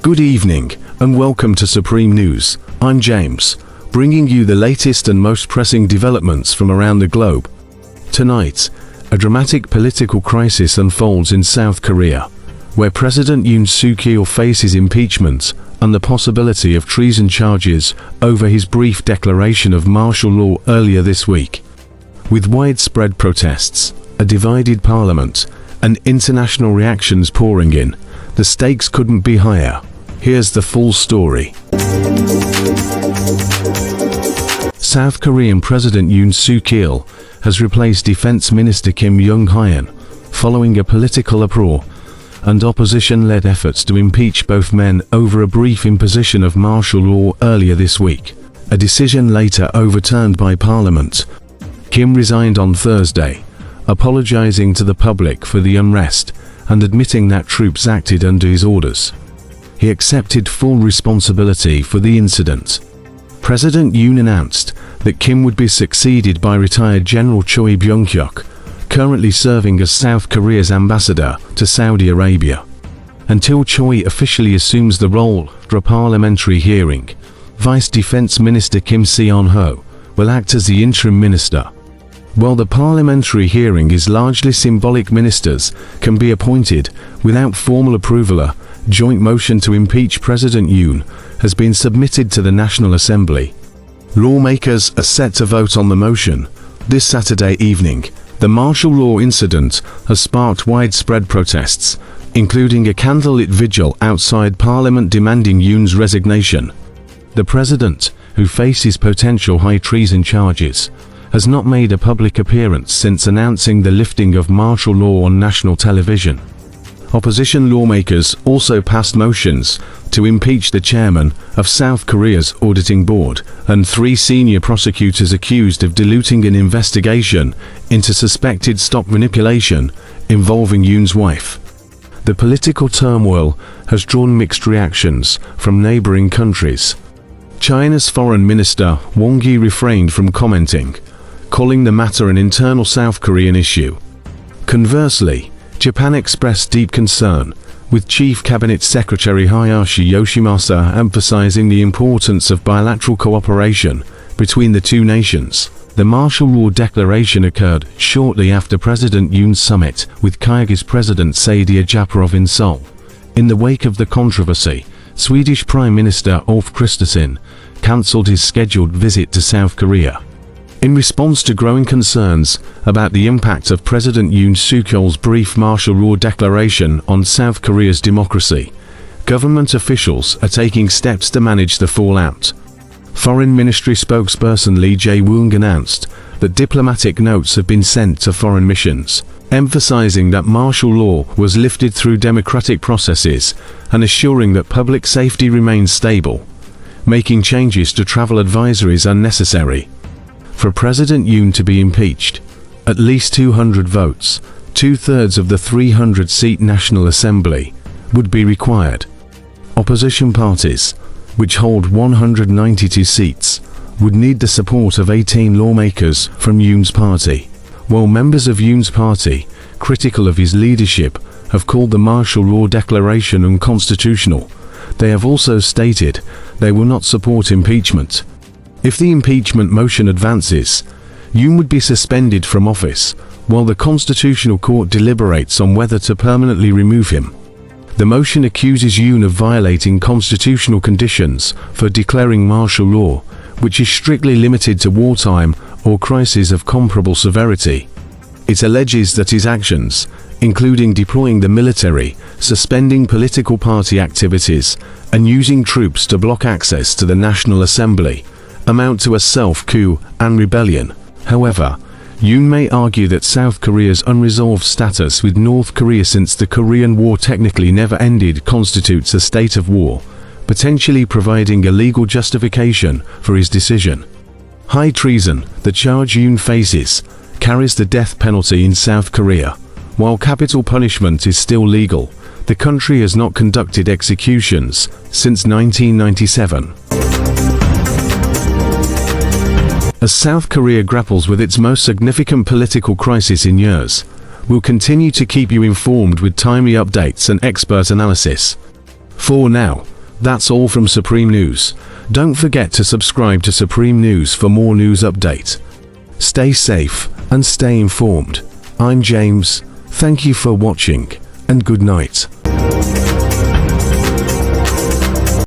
Good evening, and welcome to Supreme News. I'm James, bringing you the latest and most pressing developments from around the globe. Tonight, a dramatic political crisis unfolds in South Korea, where President Yoon Suk-yeol faces impeachment and the possibility of treason charges over his brief declaration of martial law earlier this week. With widespread protests, a divided parliament, and international reactions pouring in, the stakes couldn't be higher. Here's the full story. South Korean President Yoon Suk-yeol has replaced Defense Minister Kim Yong-hyun, following a political uproar and opposition-led efforts to impeach both men over a brief imposition of martial law earlier this week, a decision later overturned by Parliament. Kim resigned on Thursday, apologizing to the public for the unrest and admitting that troops acted under his orders. He accepted full responsibility for the incident. President Yoon announced that Kim would be succeeded by retired General Choi Byung-hyuk, currently serving as South Korea's ambassador to Saudi Arabia. Until Choi officially assumes the role after a parliamentary hearing, Vice Defense Minister Kim Se-on-ho will act as the interim minister. While the parliamentary hearing is largely symbolic, ministers can be appointed without formal approval. A joint motion to impeach President Yoon has been submitted to the National Assembly. Lawmakers are set to vote on the motion this Saturday evening. The martial law incident has sparked widespread protests, including a candlelit vigil outside Parliament demanding Yoon's resignation. The president, who faces potential high treason charges, has not made a public appearance since announcing the lifting of martial law on national television. Opposition lawmakers also passed motions to impeach the chairman of South Korea's auditing board and 3 senior prosecutors accused of diluting an investigation into suspected stock manipulation involving Yoon's wife. The political turmoil has drawn mixed reactions from neighboring countries. China's Foreign Minister Wang Yi refrained from commenting, calling the matter an internal South Korean issue. Conversely, Japan expressed deep concern, with Chief Cabinet Secretary Hayashi Yoshimasa emphasizing the importance of bilateral cooperation between the two nations. The martial law declaration occurred shortly after President Yoon's summit with Kyrgyz President Sadir Japarov in Seoul. In the wake of the controversy, Swedish Prime Minister Ulf Kristersson cancelled his scheduled visit to South Korea. In response to growing concerns about the impact of President Yoon Suk-yeol's brief martial law declaration on South Korea's democracy, government officials are taking steps to manage the fallout. Foreign Ministry spokesperson Lee Jae-woong announced that diplomatic notes have been sent to foreign missions, emphasizing that martial law was lifted through democratic processes and assuring that public safety remains stable, making changes to travel advisories unnecessary. For President Yoon to be impeached, at least 200 votes, 2/3 of the 300-seat National Assembly, would be required. Opposition parties, which hold 192 seats, would need the support of 18 lawmakers from Yoon's party. While members of Yoon's party, critical of his leadership, have called the martial law declaration unconstitutional, they have also stated they will not support impeachment. If the impeachment motion advances, Yoon would be suspended from office, while the Constitutional Court deliberates on whether to permanently remove him. The motion accuses Yoon of violating constitutional conditions for declaring martial law, which is strictly limited to wartime or crises of comparable severity. It alleges that his actions, including deploying the military, suspending political party activities, and using troops to block access to the National Assembly, amount to a self-coup and rebellion. However, Yoon may argue that South Korea's unresolved status with North Korea since the Korean War technically never ended constitutes a state of war, potentially providing a legal justification for his decision. High treason, the charge Yoon faces, carries the death penalty in South Korea. While capital punishment is still legal, the country has not conducted executions since 1997. As South Korea grapples with its most significant political crisis in years, we'll continue to keep you informed with timely updates and expert analysis. For now, That's all from Supreme News. Don't forget to subscribe to Supreme News for more news update. Stay safe and stay informed. I'm James. Thank you for watching, and good night.